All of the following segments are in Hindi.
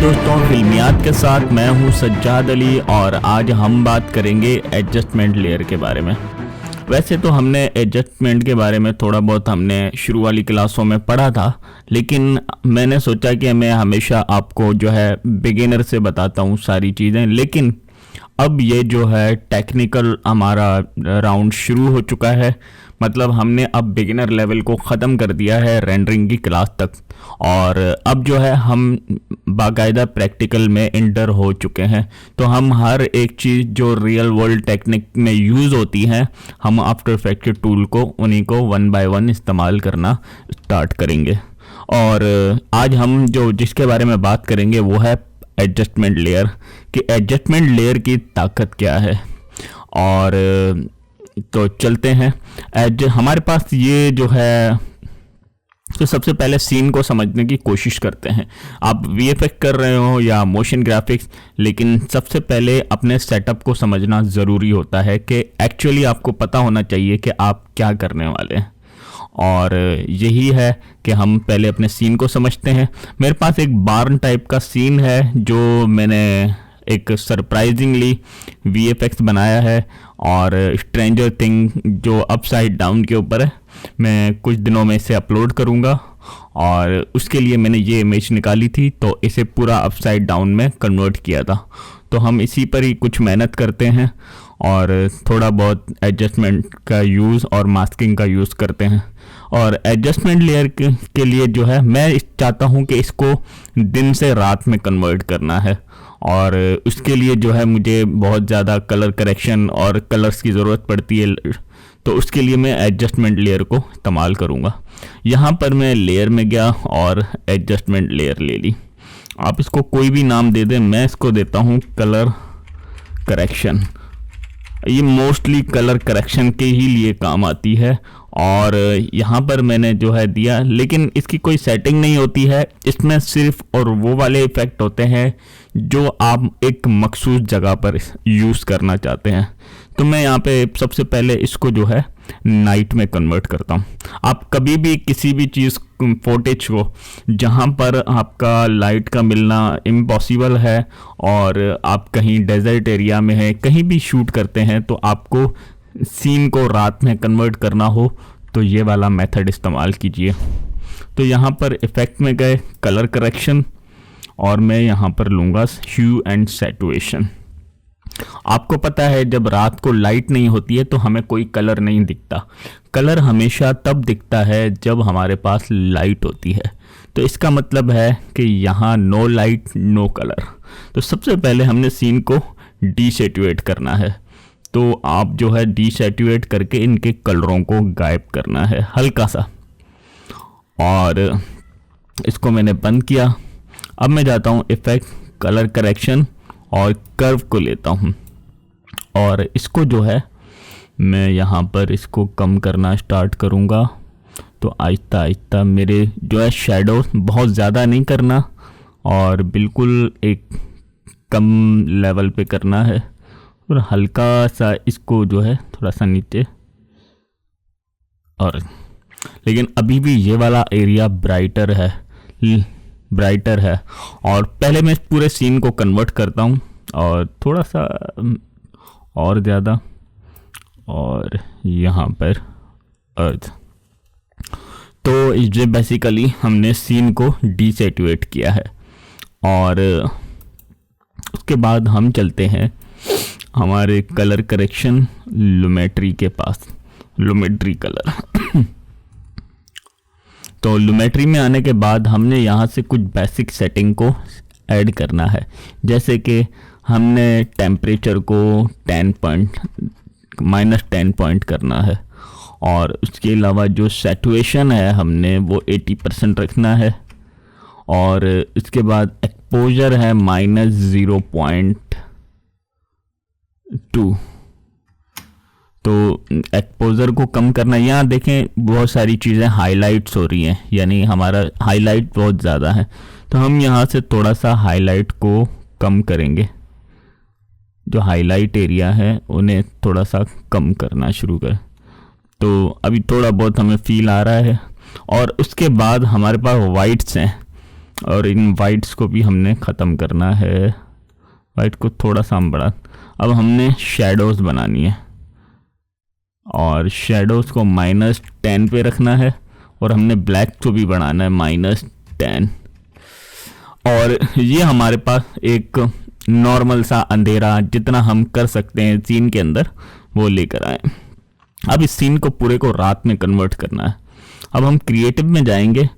दोस्तों, फिल्मियात के साथ मैं हूं सज्जाद अली और आज हम बात करेंगे एडजस्टमेंट लेयर के बारे में। वैसे तो हमने एडजस्टमेंट के बारे में थोड़ा बहुत हमने शुरू वाली क्लासों में पढ़ा था, लेकिन मैंने सोचा कि मैं हमेशा आपको जो है बिगिनर से बताता हूं सारी चीज़ें। लेकिन अब ये जो है टेक्निकल हमारा राउंड शुरू हो चुका है, मतलब हमने अब बिगिनर लेवल को ख़त्म कर दिया है रेंडरिंग की क्लास तक, और अब जो है हम बाकायदा प्रैक्टिकल में इंटर हो चुके हैं। तो हम हर एक चीज़ जो रियल वर्ल्ड टेक्निक में यूज़ होती हैं, हम आफ्टर इफेक्ट के टूल को उन्हीं को 1 बाय 1 इस्तेमाल करना स्टार्ट करेंगे। और आज हम जो जिसके बारे में बात करेंगे वो है एडजस्टमेंट लेयर, कि एडजस्टमेंट लेयर की ताकत क्या है। और तो चलते हैं हमारे पास ये जो है, तो सबसे पहले सीन को समझने की कोशिश करते हैं। आप वीएफएक्स कर रहे हो या मोशन ग्राफिक्स, लेकिन सबसे पहले अपने सेटअप को समझना ज़रूरी होता है कि एक्चुअली आपको पता होना चाहिए कि आप क्या करने वाले हैं। और यही है कि हम पहले अपने सीन को समझते हैं। मेरे पास एक बार्न टाइप का सीन है जो मैंने एक सरप्राइजिंगली वीएफएक्स बनाया है, और स्ट्रेंजर थिंग जो अपसाइड डाउन के ऊपर है, मैं कुछ दिनों में इसे अपलोड करूँगा। और उसके लिए मैंने ये इमेज निकाली थी, तो इसे पूरा अपसाइड डाउन में कन्वर्ट किया था। तो हम इसी पर ही कुछ मेहनत करते हैं और थोड़ा बहुत एडजस्टमेंट का यूज़ और मास्किंग का यूज़ करते हैं। और एडजस्टमेंट लेयर के लिए जो है मैं चाहता हूँ कि इसको दिन से रात में कन्वर्ट करना है, और उसके लिए जो है मुझे बहुत ज़्यादा कलर करेक्शन और कलर्स की ज़रूरत पड़ती है। तो उसके लिए मैं एडजस्टमेंट लेयर को इस्तेमाल करूँगा। यहाँ पर मैं लेयर में गया और एडजस्टमेंट लेयर ले ली। आप इसको कोई भी नाम दे दें, मैं इसको देता हूँ कलर करेक्शन। ये मोस्टली कलर करेक्शन के ही लिए काम आती है। और यहाँ पर मैंने जो है दिया, लेकिन इसकी कोई सेटिंग नहीं होती है, इसमें सिर्फ और वो वाले इफ़ेक्ट होते हैं जो आप एक मखसूस जगह पर यूज़ करना चाहते हैं। तो मैं यहाँ पे सबसे पहले इसको जो है नाइट में कन्वर्ट करता हूँ। आप कभी भी किसी भी चीज़ फुटेज को जहाँ पर आपका लाइट का मिलना इम्पॉसिबल है और आप कहीं डेजर्ट एरिया में हैं, कहीं भी शूट करते हैं, तो आपको सीन को रात में कन्वर्ट करना हो तो ये वाला मेथड इस्तेमाल कीजिए। तो यहाँ पर इफ़ेक्ट में गए कलर करेक्शन, और मैं यहाँ पर लूँगा ह्यू एंड सैचुरेशन। आपको पता है जब रात को लाइट नहीं होती है तो हमें कोई कलर नहीं दिखता। कलर हमेशा तब दिखता है जब हमारे पास लाइट होती है। तो इसका मतलब है कि यहाँ नो लाइट नो कलर। तो सबसे पहले हमने सीन को डीसैचुरेट करना है। तो आप जो है डीसैचुरेट करके इनके कलरों को गायब करना है हल्का सा, और इसको मैंने बंद किया। अब मैं जाता हूँ इफ़ेक्ट, कलर करेक्शन, और कर्व को लेता हूँ, और इसको जो है मैं यहाँ पर इसको कम करना स्टार्ट करूँगा। तो आहिस्ता आहिस्ता मेरे जो है शैडो बहुत ज़्यादा नहीं करना, और बिल्कुल एक कम लेवल पे करना है, और हल्का सा इसको जो है थोड़ा सा नीचे। और लेकिन अभी भी ये वाला एरिया ब्राइटर है। और पहले मैं पूरे सीन को कन्वर्ट करता हूँ, और थोड़ा सा और ज़्यादा, और यहाँ पर अर्थ। तो ये बेसिकली हमने सीन को डीसैचुरेट किया है। और उसके बाद हम चलते हैं हमारे कलर करेक्शन लुमेट्री के पास, लुमेट्री कलर। तो लुमेट्री में आने के बाद हमने यहाँ से कुछ बेसिक सेटिंग को ऐड करना है, जैसे कि हमने टेम्परेचर को -10 पॉइंट करना है, और उसके अलावा जो सैचुरेशन है हमने वो 80% रखना है, और इसके बाद एक्सपोजर है -0.2। तो एक्सपोजर को कम करना। यहाँ देखें बहुत सारी चीज़ें हाईलाइट्स हो रही हैं, यानी हमारा हाईलाइट बहुत ज़्यादा है। तो हम यहाँ से थोड़ा सा हाईलाइट को कम करेंगे, जो हाईलाइट एरिया है उन्हें थोड़ा सा कम करना शुरू कर। तो अभी थोड़ा बहुत हमें फील आ रहा है। और उसके बाद हमारे पास वाइट्स हैं, और इन वाइट्स को भी हमने ख़त्म करना है। वाइट को थोड़ा सा हम बढ़ा। अब हमने शेडोज़ बनानी है और शेडोज़ को -10 पे रखना है और हमने ब्लैक को भी बढ़ाना है -10। और ये हमारे पास एक नॉर्मल सा अंधेरा जितना हम कर सकते हैं सीन के अंदर वो लेकर आए। अब इस सीन को पूरे को रात में कन्वर्ट करना है। अब हम क्रिएटिव में जाएंगे,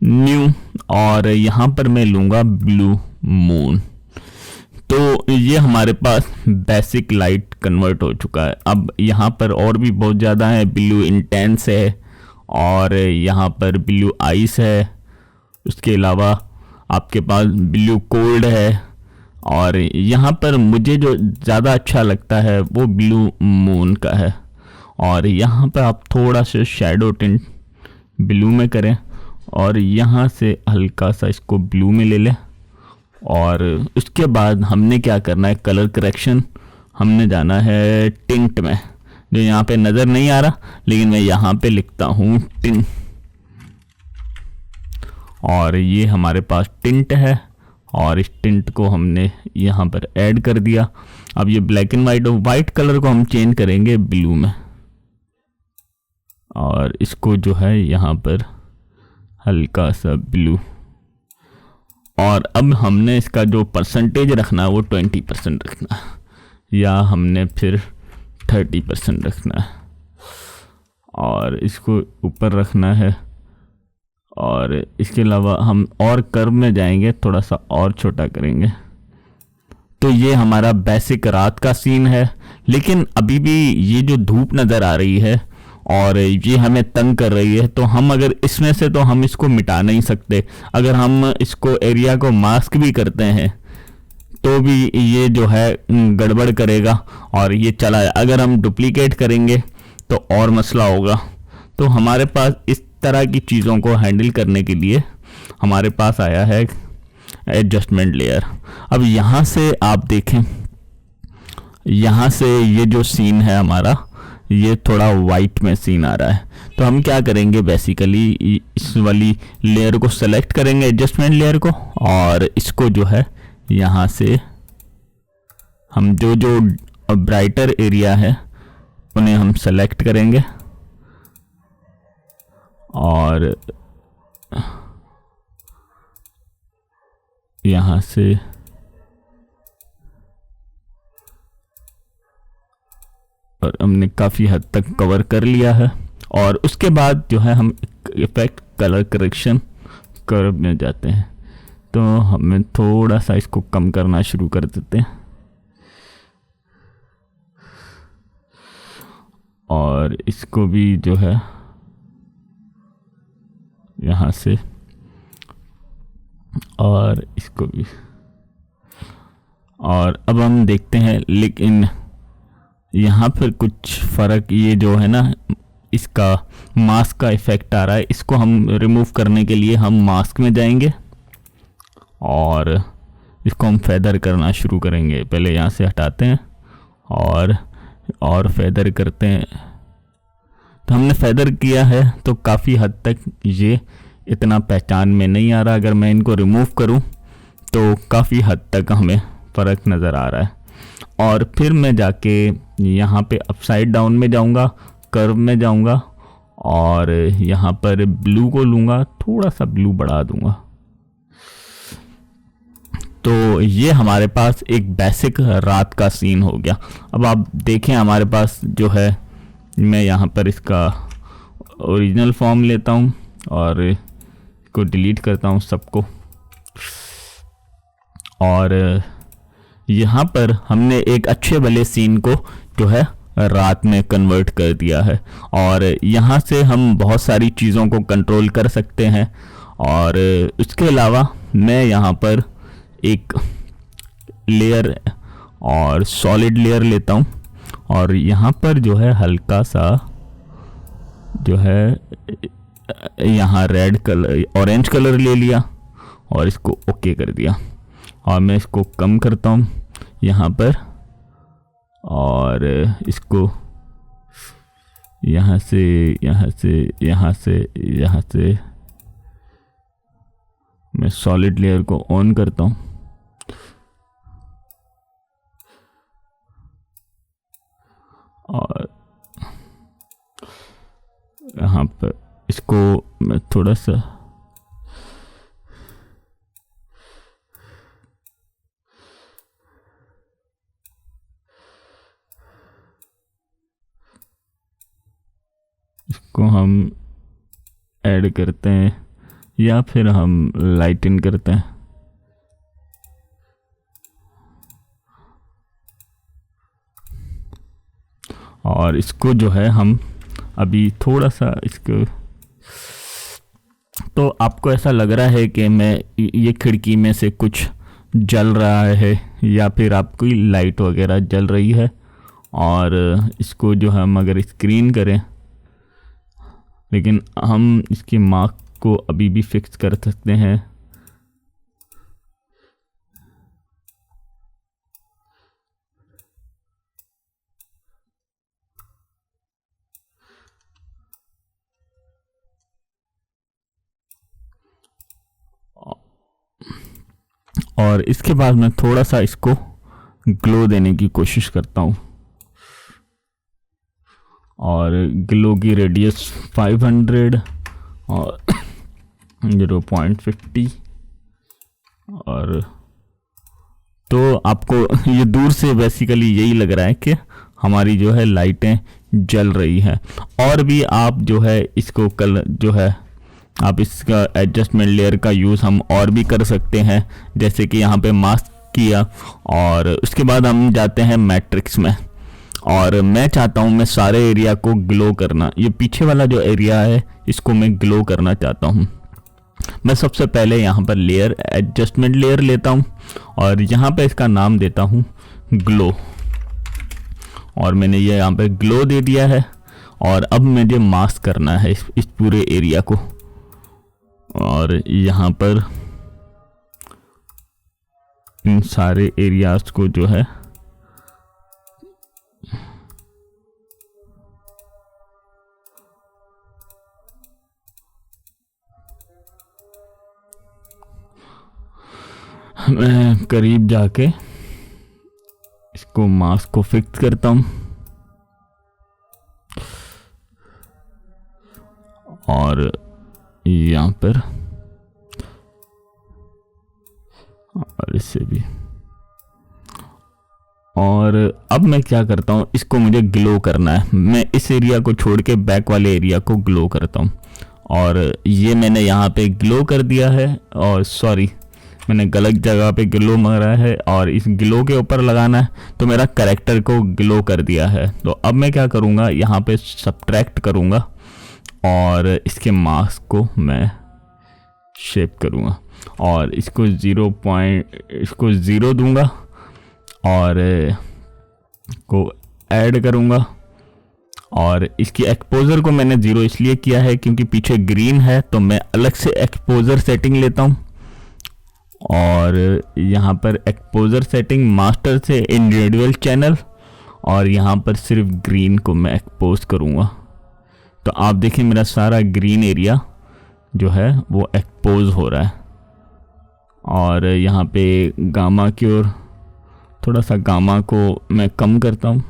न्यू, और यहाँ पर मैं लूँगा ब्लू मून। तो ये हमारे पास बेसिक लाइट कन्वर्ट हो चुका है। अब यहाँ पर और भी बहुत ज़्यादा है, ब्लू इंटेंस है और यहाँ पर ब्लू आइस है। उसके अलावा आपके पास ब्लू कोल्ड है और यहाँ पर मुझे जो ज़्यादा अच्छा लगता है वो ब्लू मून का है। और यहाँ पर आप थोड़ा सा शैडो टिंट ब्लू में करें और यहाँ से हल्का सा इसको ब्लू में ले लें। और उसके बाद हमने क्या करना है, कलर करेक्शन, हमने जाना है टिंट में, जो यहाँ पे नज़र नहीं आ रहा लेकिन मैं यहाँ पे लिखता हूँ टिंट। और ये हमारे पास टिंट है और इस टिंट को हमने यहाँ पर ऐड कर दिया। अब ये ब्लैक एंड वाइट, और वाइट कलर को हम चेंज करेंगे ब्लू में और इसको जो है यहाँ पर हल्का सा ब्लू। और अब हमने इसका जो परसेंटेज रखना है वो 20% रखना है या हमने फिर 30% रखना है और इसको ऊपर रखना है। और इसके अलावा हम और कर्व में जाएंगे, थोड़ा सा और छोटा करेंगे। तो ये हमारा बेसिक रात का सीन है, लेकिन अभी भी ये जो धूप नज़र आ रही है और ये हमें तंग कर रही है, तो हम अगर इसमें से, तो हम इसको मिटा नहीं सकते। अगर हम इसको एरिया को मास्क भी करते हैं तो भी ये जो है गड़बड़ करेगा और ये चला है। अगर हम डुप्लीकेट करेंगे तो और मसला होगा। तो हमारे पास इस तरह की चीज़ों को हैंडल करने के लिए हमारे पास आया है एडजस्टमेंट लेयर। अब यहाँ से आप देखें, यहाँ से ये जो सीन है हमारा, ये थोड़ा वाइट में सीन आ रहा है। तो हम क्या करेंगे, बेसिकली इस वाली लेयर को सेलेक्ट करेंगे, एडजस्टमेंट लेयर को, और इसको जो है यहाँ से हम जो ब्राइटर एरिया है उन्हें हम सेलेक्ट करेंगे और यहाँ से और हमने काफ़ी हद तक कवर कर लिया है। और उसके बाद जो है हम इफेक्ट कलर करेक्शन कर्व में जाते हैं। तो हमें थोड़ा सा इसको कम करना शुरू कर देते हैं और इसको भी जो है यहाँ से, और इसको भी। और अब हम देखते हैं, लेकिन यहाँ पर कुछ फ़र्क, ये जो है ना, इसका मास्क का इफ़ेक्ट आ रहा है। इसको हम रिमूव करने के लिए हम मास्क में जाएंगे और इसको हम फेदर करना शुरू करेंगे। पहले यहाँ से हटाते हैं और फेदर करते हैं। तो हमने फेदर किया है तो काफ़ी हद तक ये इतना पहचान में नहीं आ रहा। अगर मैं इनको रिमूव करूं तो काफ़ी हद तक हमें फ़र्क नज़र आ रहा है। और फिर मैं जाके यहाँ पे अपसाइड डाउन में जाऊँगा, कर्व में जाऊँगा और यहाँ पर ब्लू को लूँगा, थोड़ा सा ब्लू बढ़ा दूँगा। तो ये हमारे पास एक बेसिक रात का सीन हो गया। अब आप देखें हमारे पास जो है, मैं यहाँ पर इसका ओरिजिनल फॉर्म लेता हूँ और इसको डिलीट करता हूँ सबको। और यहाँ पर हमने एक अच्छे भले सीन को जो है रात में कन्वर्ट कर दिया है और यहाँ से हम बहुत सारी चीज़ों को कंट्रोल कर सकते हैं। और उसके अलावा मैं यहाँ पर एक लेयर और सॉलिड लेयर लेता हूँ और यहाँ पर जो है हल्का सा जो है यहाँ रेड कलर, ऑरेंज कलर ले लिया और इसको ओके कर दिया। और मैं इसको कम करता हूँ यहाँ पर और इसको यहाँ से मैं सॉलिड लेयर को ऑन करता हूँ और यहाँ पर इसको मैं थोड़ा सा इसको हम ऐड करते हैं या फिर हम लाइटन करते हैं। और इसको जो है हम अभी थोड़ा सा इसको, तो आपको ऐसा लग रहा है कि मैं ये खिड़की में से कुछ जल रहा है या फिर आपको लाइट वगैरह जल रही है। और इसको जो हम अगर स्क्रीन करें, लेकिन हम इसके मार्क को अभी भी फिक्स कर सकते हैं। और इसके बाद मैं थोड़ा सा इसको ग्लो देने की कोशिश करता हूँ और ग्लो की रेडियस 500 और 0.50 और तो आपको ये दूर से बेसिकली यही लग रहा है कि हमारी जो है लाइटें जल रही हैं। और भी आप जो है इसको कल जो है आप इसका एडजस्टमेंट लेयर का यूज़ हम और भी कर सकते हैं, जैसे कि यहाँ पे मास्क किया और उसके बाद हम जाते हैं मैट्रिक्स में। और मैं चाहता हूँ मैं सारे एरिया को ग्लो करना, ये पीछे वाला जो एरिया है इसको मैं ग्लो करना चाहता हूँ। मैं सबसे पहले यहाँ पर लेयर एडजस्टमेंट लेयर लेता हूँ और यहाँ पे इसका नाम देता हूँ ग्लो। और मैंने ये यहाँ पे ग्लो दे दिया है और अब मुझे मास्क करना है इस पूरे एरिया को। और यहाँ पर इन सारे एरियाज को जो है मैं करीब जाके इसको मास्क को फिक्स करता हूँ और यहाँ पर और इससे भी। और अब मैं क्या करता हूँ, इसको मुझे ग्लो करना है। मैं इस एरिया को छोड़ के बैक वाले एरिया को ग्लो करता हूँ और ये मैंने यहाँ पे ग्लो कर दिया है। और सॉरी, मैंने गलत जगह पे ग्लो मारा है और इस ग्लो के ऊपर लगाना है, तो मेरा कैरेक्टर को ग्लो कर दिया है। तो अब मैं क्या करूँगा, यहाँ पे सब्ट्रैक्ट करूँगा और इसके मास्क को मैं शेप करूँगा और इसको इसको 0 दूंगा और को ऐड करूँगा। और इसकी एक्सपोजर को मैंने 0 इसलिए किया है क्योंकि पीछे ग्रीन है, तो मैं अलग से एक्सपोजर सेटिंग लेता हूँ और यहाँ पर एक्सपोजर सेटिंग मास्टर से इंडिविजुअल चैनल और यहाँ पर सिर्फ ग्रीन को मैं एक्सपोज करूँगा। तो आप देखें मेरा सारा ग्रीन एरिया जो है वो एक्सपोज हो रहा है। और यहाँ पे गामा की ओर थोड़ा सा गामा को मैं कम करता हूँ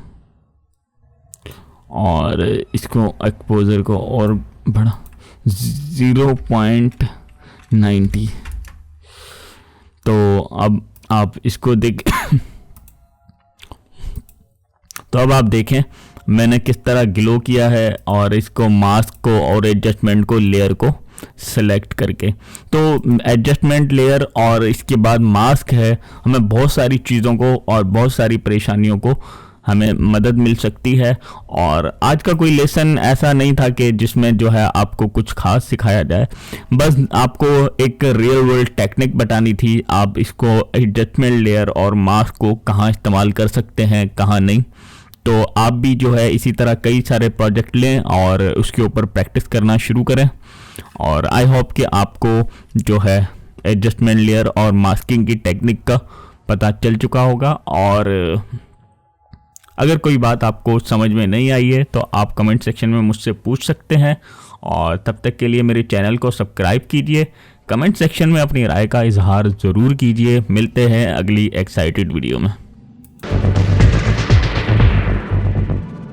और इसको एक्सपोजर को और बढ़ा 0.90। तो अब आप इसको देख तो अब आप देखें मैंने किस तरह ग्लो किया है और इसको मास्क को और एडजस्टमेंट को लेयर को सेलेक्ट करके। तो एडजस्टमेंट लेयर और इसके बाद मास्क है, हमें बहुत सारी चीज़ों को और बहुत सारी परेशानियों को हमें मदद मिल सकती है। और आज का कोई लेसन ऐसा नहीं था कि जिसमें जो है आपको कुछ खास सिखाया जाए, बस आपको एक रियल वर्ल्ड टेक्निक बतानी थी। आप इसको एडजस्टमेंट लेयर और मास्क को कहाँ इस्तेमाल कर सकते हैं, कहाँ नहीं। तो आप भी जो है इसी तरह कई सारे प्रोजेक्ट लें और उसके ऊपर प्रैक्टिस करना शुरू करें। और आई होप कि आपको जो है एडजस्टमेंट लेयर और मास्किंग की टेक्निक का पता चल चुका होगा। और अगर कोई बात आपको समझ में नहीं आई है तो आप कमेंट सेक्शन में मुझसे पूछ सकते हैं। और तब तक के लिए मेरे चैनल को सब्सक्राइब कीजिए। कमेंट सेक्शन में अपनी राय का इजहार ज़रूर कीजिए। मिलते हैं अगली एक्साइटेड वीडियो में।